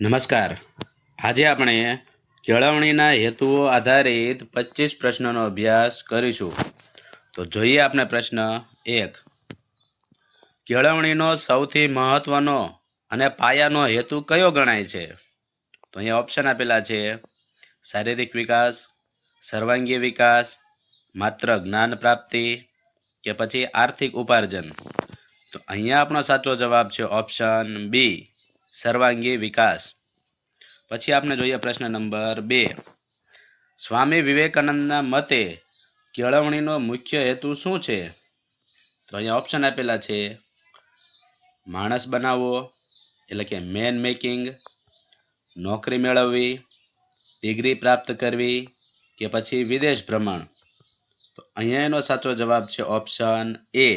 નમસ્કાર. આજે આપણે કેળવણીના હેતુઓ આધારિત 25 પ્રશ્નોનો અભ્યાસ કરીશું. તો જોઈએ આપણે પ્રશ્ન 1. કેળવણીનો સૌથી મહત્વનો અને પાયાનો હેતુ કયો ગણાય છે? તો અહીંયા ઓપ્શન આપેલા છે: શારીરિક વિકાસ, સર્વાંગી વિકાસ, માત્ર જ્ઞાન પ્રાપ્તિ કે પછી આર્થિક ઉપાર્જન. તો અહીંયા આપણો સાચો જવાબ છે ઓપ્શન બી, સર્વાંગી વિકાસ. પછી આપણે જોઈએ પ્રશ્ન નંબર 2. સ્વામી વિવેકાનંદના મતે કેળવણીનો મુખ્ય હેતુ શું છે? તો અહીંયા ઓપ્શન આપેલા છે: માણસ બનાવવો એટલે કે મેન મેકિંગ, નોકરી મેળવવી, ડિગ્રી પ્રાપ્ત કરવી કે પછી વિદેશ ભ્રમણ. તો અહીંયા એનો સાચો જવાબ છે ઓપ્શન એ,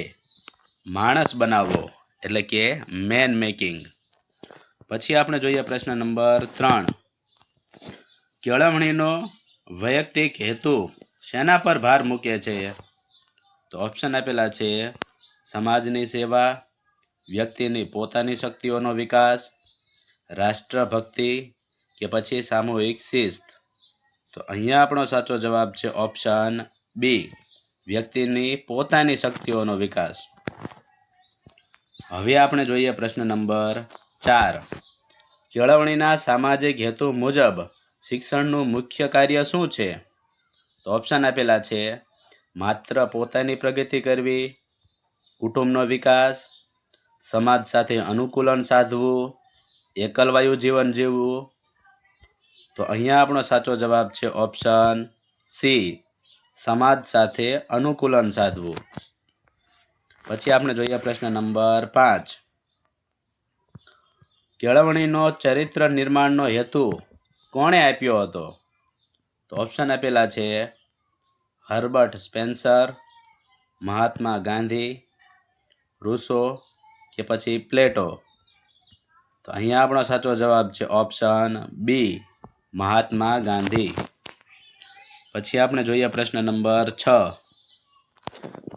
માણસ બનાવવો એટલે કે મેન મેકિંગ. પછી આપણે જોઈએ પ્રશ્ન નંબર 3. કેળવણીનો વૈયક્તિક હેતુ શેના પર ભાર મૂકે છે? તો ઓપ્શન આપેલા છે: સમાજની સેવા, વ્યક્તિની પોતાની શક્તિઓનો વિકાસ, રાષ્ટ્રભક્તિ કે પછી સામૂહિક શિસ્ત. તો અહીંયા આપણો સાચો જવાબ છે ઓપ્શન બી, વ્યક્તિની પોતાની શક્તિઓનો વિકાસ. હવે આપણે જોઈએ પ્રશ્ન નંબર 4. કેળવણીના સામાજિક હેતુ મુજબ શિક્ષણનું મુખ્ય કાર્ય શું છે? તો ઓપ્શન આપેલા છે: માત્ર પોતાની પ્રગતિ કરવી, કુટુંબનો વિકાસ, સમાજ સાથે અનુકૂલન સાધવું, એકલવાયુ જીવન જીવવું. તો અહીંયા આપણો સાચો જવાબ છે ઓપ્શન સી, સમાજ સાથે અનુકૂલન સાધવું. પછી આપણે જોઈએ પ્રશ્ન નંબર 5. કેળવણીનો ચરિત્ર નિર્માણનો હેતુ કોણે આપ્યો હતો? તો ઓપ્શન આપેલા છે: હર્બર્ટ સ્પેન્સર, મહાત્મા ગાંધી, રૂસો કે પછી પ્લેટો. તો અહીંયા આપણો સાચો જવાબ છે ઓપ્શન બી, મહાત્મા ગાંધી. પછી આપણે જોઈએ પ્રશ્ન નંબર 6.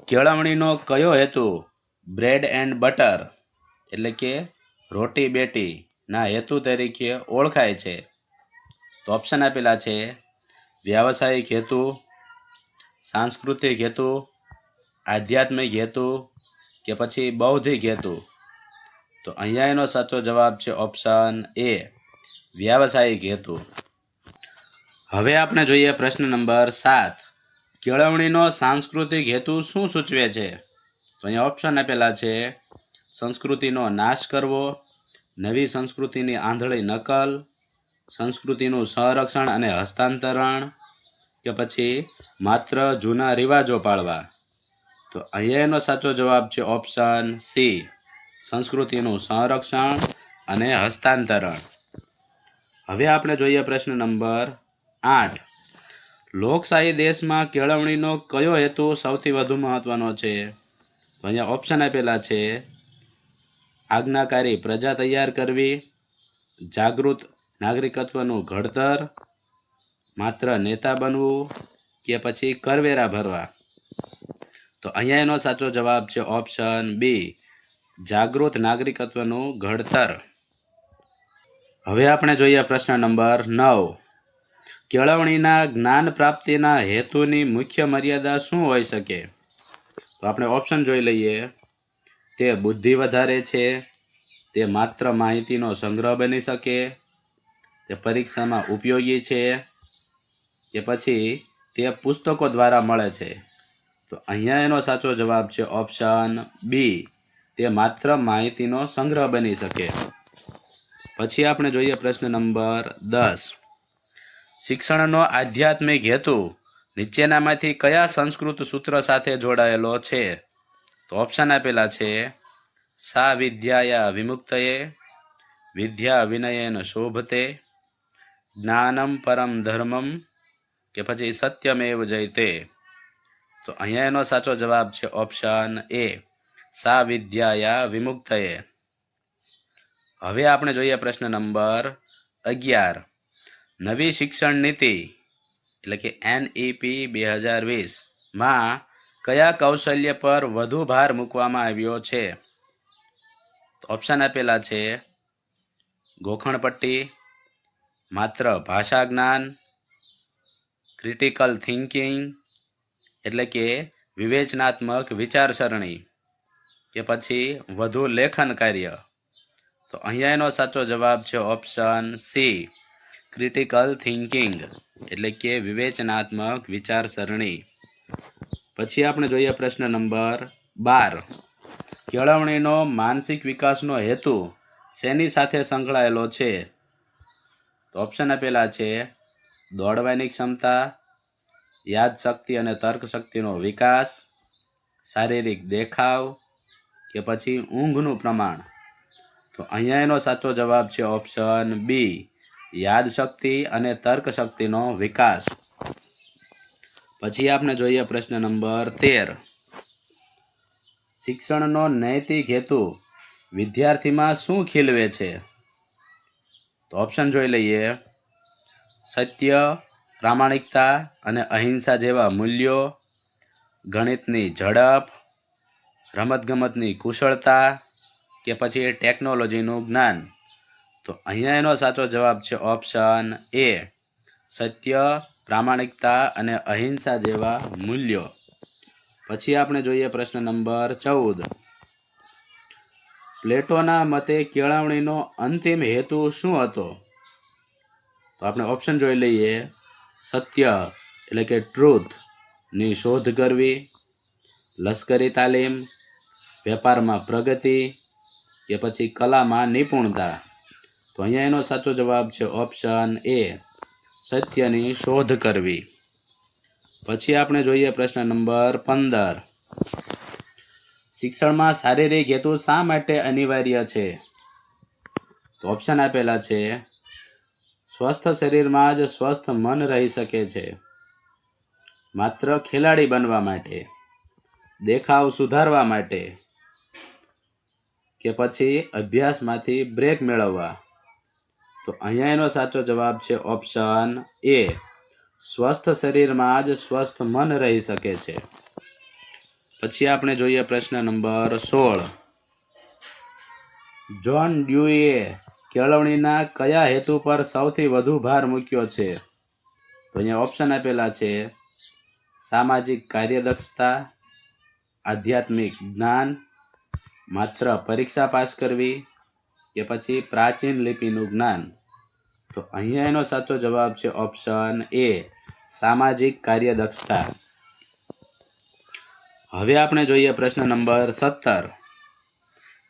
કેળવણીનો કયો હેતુ બ્રેડ એન્ડ બટર એટલે કે રોટી બેટી ના હેતુ તરીકે ઓળખાય છે? તો ઓપ્શન આપેલા છે: વ્યાવસાયિક હેતુ, સાંસ્કૃતિક હેતુ, આધ્યાત્મિક હેતુ કે પછી બૌદ્ધિક હેતુ. તો અહીંયા એનો સાચો જવાબ છે ઓપ્શન એ, વ્યાવસાયિક હેતુ. હવે આપણે જોઈએ પ્રશ્ન નંબર 7. કેળવણીનો સાંસ્કૃતિક હેતુ શું સૂચવે છે? તો અહીંયા ઓપ્શન આપેલા છે: સંસ્કૃતિનો નાશ કરવો, નવી સંસ્કૃતિની આંધળી નકલ, સંસ્કૃતિનું સંરક્ષણ અને હસ્તાંતરણ કે પછી માત્ર જૂના રિવાજો પાળવા. તો અહીંયા એનો સાચો જવાબ છે ઓપ્શન સી, સંસ્કૃતિનું સંરક્ષણ અને હસ્તાંતરણ. હવે આપણે જોઈએ પ્રશ્ન નંબર 8. લોકશાહી દેશમાં કેળવણીનો કયો હેતુ સૌથી વધુ મહત્વનો છે? તો અહીંયા ઓપ્શન આપેલા છે: આજ્ઞાકારી પ્રજા તૈયાર કરવી, જાગૃત નાગરિકત્વનું ઘડતર, માત્ર નેતા બનવું કે પછી કરવેરા ભરવા. તો અહીંયા એનો સાચો જવાબ છે ઓપ્શન બી, જાગૃત નાગરિકત્વનું ઘડતર. હવે આપણે જોઈએ પ્રશ્ન નંબર 9. કેળવણીના જ્ઞાન પ્રાપ્તિના હેતુની મુખ્ય મર્યાદા શું હોઈ શકે? તો આપણે ઓપ્શન જોઈ લઈએ. તે બુદ્ધિ વધારે છે, તે માત્ર માહિતીનો સંગ્રહ બની શકે, તે પરીક્ષામાં ઉપયોગી છે કે પછી તે પુસ્તકો દ્વારા મળે છે. તો અહીંયા એનો સાચો જવાબ છે ઓપ્શન બી, તે માત્ર માહિતીનો સંગ્રહ બની શકે. પછી આપણે જોઈએ પ્રશ્ન નંબર 10. શિક્ષણનો આધ્યાત્મિક હેતુ નીચેનામાંથી કયા સંસ્કૃત સૂત્ર સાથે જોડાયેલો છે? તો ઓપ્શન આપેલા છે: સા વિદ્યાયા વિમુક્તયે, વિદ્યા વિનયેન શોભતે, જ્ઞાનમ પરમ ધર્મમ કે પછી સત્યમેવ જયતે. તો અહીંયા એનો સાચો જવાબ છે ઓપ્શન એ, સા વિદ્યાયા વિમુક્તયે. હવે આપણે જોઈએ પ્રશ્ન નંબર 11. નવી શિક્ષણ નીતિ એટલે કે NEP 2020 માં કયા કૌશલ્ય પર વધુ ભાર મૂકવામાં આવ્યો છે? ઓપ્શન આપેલા છે: ગોખણપટ્ટી, માત્ર ભાષા જ્ઞાન, ક્રિટિકલ થિંકિંગ એટલે કે વિવેચનાત્મક વિચારસરણી, કે પછી વધુ લેખન કાર્ય? તો અહીંયા એનો સાચો જવાબ છે ઓપ્શન સી, ક્રિટિકલ થિંકિંગ એટલે કે વિવેચનાત્મક વિચારસરણી. પછી આપણે જોઈએ પ્રશ્ન નંબર 12. કેળવણીનો માનસિક વિકાસનો હેતુ શેની સાથે સંકળાયેલો છે? તો ઓપ્શન આપેલા છે દોડવાની ક્ષમતા, યાદશક્તિ અને તર્કશક્તિનો વિકાસ, શારીરિક દેખાવ, કે પછી ઊંઘનું પ્રમાણ. તો અહીંયા એનો સાચો જવાબ છે ઓપ્શન બી, યાદશક્તિ અને તર્કશક્તિનો વિકાસ. પછી આપણે જોઈએ પ્રશ્ન નંબર 13. શિક્ષણનો નૈતિક હેતુ વિદ્યાર્થીમાં શું ખીલવે છે? તો ઓપ્શન જોઈ લઈએ. સત્ય, પ્રામાણિકતા અને અહિંસા જેવા મૂલ્યો, ગણિતની ઝડપ, રમતગમતની કુશળતા, કે પછી ટેકનોલોજીનું જ્ઞાન. તો અહીંયા એનો સાચો જવાબ છે ઓપ્શન એ, સત્ય, પ્રામાણિકતા અને અહિંસા જેવા મૂલ્યો. પછી આપણે જોઈએ પ્રશ્ન નંબર 14. પ્લેટોના મતે કેળવણીનો અંતિમ હેતુ શું હતો? તો આપણે ઓપ્શન જોઈ લઈએ. સત્ય એટલે કે ટ્રુથની શોધ કરવી, લશ્કરી તાલીમ, વેપારમાં પ્રગતિ, કે પછી કલામાં નિપુણતા. તો અહીંયા એનો સાચો જવાબ છે ઓપ્શન એ, સત્યની શોધ કરવી. પછી આપણે જોઈએ પ્રશ્ન નંબર 15. શિક્ષણમાં શારીરિક હેતુ શા માટે અનિવાર્ય છે? તો ઓપ્શન આપેલા છે સ્વસ્થ શરીરમાં જ સ્વસ્થ મન રહી શકે છે, માત્ર ખેલાડી બનવા માટે, દેખાવ સુધારવા માટે, કે પછી અભ્યાસમાંથી બ્રેક મેળવવા. તો અહીંયા એનો સાચો જવાબ છે ઓપ્શન એ, સ્વસ્થ શરીરમાં જ સ્વસ્થ મન રહી શકે છે. પછી આપણે જોઈએ પ્રશ્ન નંબર 16. જ્હોન ડ્યુઈએ કેળવણીના કયા હેતુ પર સૌથી વધુ ભાર મૂક્યો છે? તો અહીંયા ઓપ્શન આપેલા છે સામાજિક કાર્યદક્ષતા, આધ્યાત્મિક જ્ઞાન, માત્ર પરીક્ષા પાસ કરવી, કે પછી પ્રાચીન લિપિનું જ્ઞાન. તો અહીંયા એનો સાચો જવાબ છે ઓપ્શન એ, સામાજિક કાર્યદક્ષતા. હવે આપણે જોઈએ પ્રશ્ન નંબર 17.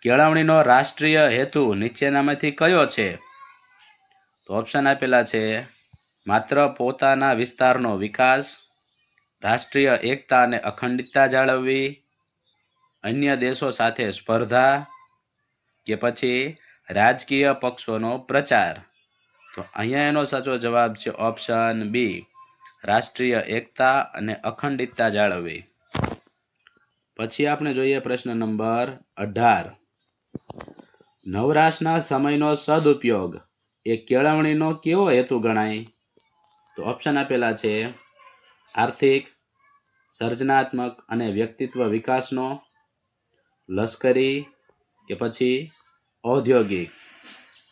કેળવણીનો રાષ્ટ્રીય હેતુ નીચેનામાંથી કયો છે? તો ઓપ્શન આપેલા છે માત્ર પોતાના વિસ્તારનો વિકાસ, રાષ્ટ્રીય એકતા અને અખંડિતતા જાળવવી, અન્ય દેશો સાથે સ્પર્ધા, કે પછી રાજકીય પક્ષોનો પ્રચાર. તો અહીંયા એનો સાચો જવાબ છે ઓપ્શન બી, રાષ્ટ્રીય એકતા અને અખંડિતતા જાળવવી. પછી આપણે જોઈએ પ્રશ્ન નંબર 18. નવરાશના સમયનો સદુપયોગ એ કેળવણીનો કેવો હેતુ ગણાય? તો ઓપ્શન આપેલા છે આર્થિક, સર્જનાત્મક અને વ્યક્તિત્વ વિકાસનો, લશ્કરી, કે પછી ઔદ્યોગિક.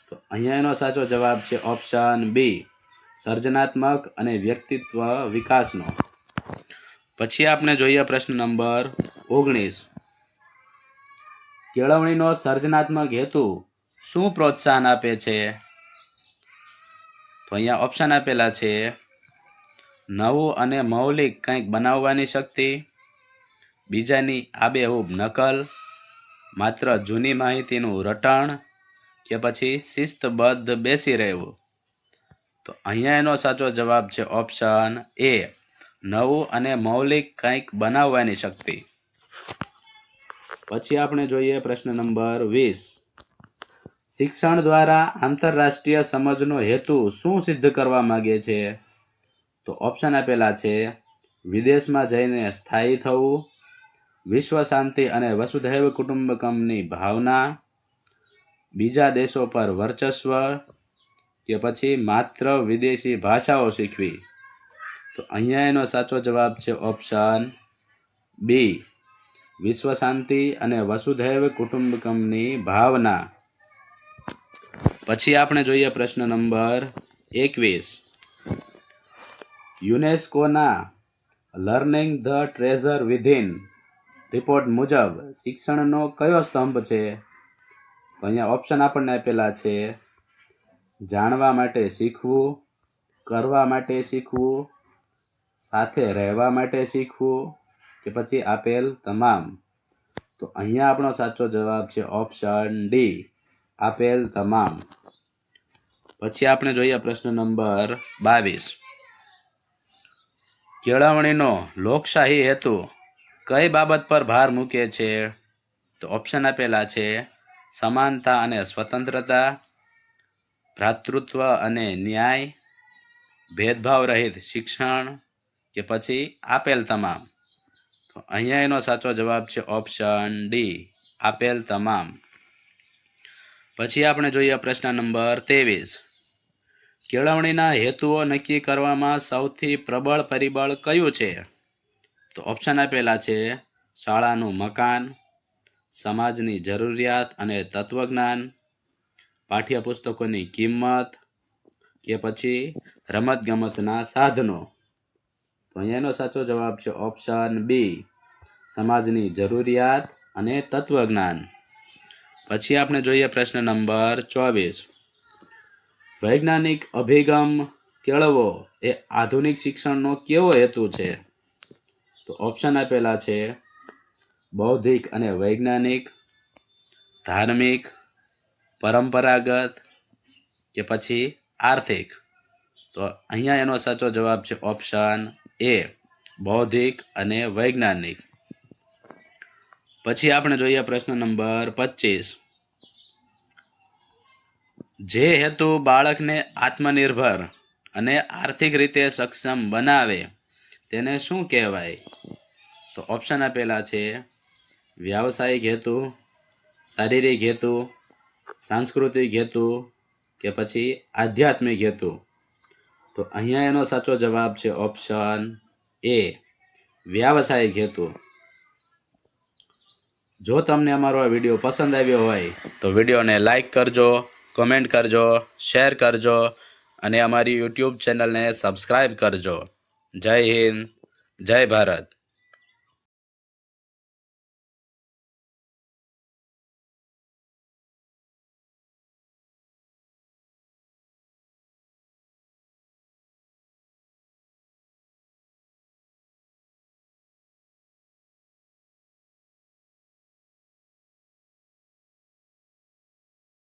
તો અહીંયા એનો સાચો જવાબ છે ઓપ્શન બી, સર્જનાત્મક અને વ્યક્તિત્વ વિકાસનો. પછી આપણે જોઈએ પ્રશ્ન નંબર 19. કેળવણીનો સર્જનાત્મક હેતુ શું પ્રોત્સાહન આપે છે? તો અહીંયા ઓપ્શન આપેલા છે નવું અને મૌલિક કંઈક બનાવવાની શક્તિ, બીજાની આબેહૂબ નકલ, માત્ર જૂની માહિતીનું રટણ, કે પછી શિસ્તબદ્ધ બેસી રહેવું. તો અહીંયા એનો સાચો જવાબ છે ઓપ્શન એ, નવું અને મૌલિક કંઈક બનાવવાની શક્તિ. પછી આપણે જોઈએ પ્રશ્ન નંબર 20. શિક્ષણ દ્વારા આંતરરાષ્ટ્રીય સમજનો હેતુ શું સિદ્ધ કરવા માંગે છે? તો ઓપ્શન આપેલા છે વિદેશમાં જઈને સ્થાયી થવું, વિશ્વ શાંતિ અને વસુધૈવ કુટુંબકમની ભાવના, બીજા દેશો પર વર્ચસ્વ, કે પછી માત્ર વિદેશી ભાષાઓ શીખવી. તો અહીંયા એનો સાચો જવાબ છે ઓપ્શન બી, વિશ્વ શાંતિ અને વસુધૈવ કુટુંબકમની ભાવના. પછી આપણે જોઈએ પ્રશ્ન નંબર 21. યુનેસ્કોના learning the treasure within report મુજબ શિક્ષણનો કયો સ્તંભ છે? તો અહીંયા ઓપ્શન આપણને આપેલા છે: જાણવા માટે શીખવું, કરવા માટે શીખવું, સાથે રહેવા માટે શીખવું, કે પછી આપેલ તમામ. તો અહીંયા આપણો સાચો જવાબ છે ઓપ્શન ડી, આપેલ તમામ. પછી આપણે જોઈએ પ્રશ્ન નંબર 22. કેળવણીનો લોકશાહી હેતુ કઈ બાબત પર ભાર મૂકે છે? તો ઓપ્શન આપેલા છે: સમાનતા અને સ્વતંત્રતા, ભ્રાતૃત્વ અને ન્યાય, ભેદભાવ રહિત શિક્ષણ, કે પછી આપેલ તમામ. તો અહીંયા એનો સાચો જવાબ છે ઓપ્શન ડી, આપેલ તમામ. પછી આપણે જોઈએ પ્રશ્ન નંબર 23. કેળવણીના હેતુઓ નક્કી કરવામાં સૌથી પ્રબળ પરિબળ કયું છે? તો ઓપ્શન આપેલા છે: શાળાનું મકાન, સમાજની જરૂરિયાત અને તત્વજ્ઞાન, પાઠ્યપુસ્તકોની કિંમત, કે પછી રમતગમતના સાધનો. તો અહીંયાનો સાચો જવાબ છે ઓપ્શન બી, સમાજની જરૂરિયાત અને તત્વજ્ઞાન. પછી આપણે જોઈએ પ્રશ્ન નંબર 24. વૈજ્ઞાનિક અભિગમ કેળવવો એ આધુનિક શિક્ષણનો કેવો હેતુ છે? તો ઓપ્શન આપેલા છે: બૌદ્ધિક અને વૈજ્ઞાનિક, ધાર્મિક, પરંપરાગત, કે પછી આર્થિક. તો અહીંયા એનો સાચો જવાબ છે ઓપ્શન એ, બૌદ્ધિક અને વૈજ્ઞાનિક. પછી આપણે જોઈએ પ્રશ્ન નંબર 25. જે હેતુ બાળકને આત્મનિર્ભર અને આર્થિક રીતે સક્ષમ બનાવે તેને શું કહેવાય? તો ઓપ્શન આપેલા છે: વ્યાવસાયિક હેતુ, શારીરિક હેતુ, સાંસ્કૃતિક હેતુ, કે પછી આધ્યાત્મિક હેતુ. તો અહીંયા એનો સાચો જવાબ છે ઓપ્શન એ, વ્યાવસાયિક હેતુ. જો તમને અમારો આ વિડીયો પસંદ આવ્યો હોય તો વિડીયોને લાઈક કરજો, કોમેન્ટ કરજો, શેર કરજો અને અમારી યુટ્યુબ ચેનલને સબસ્ક્રાઈબ કરજો. જય હિન્દ, જય ભારત.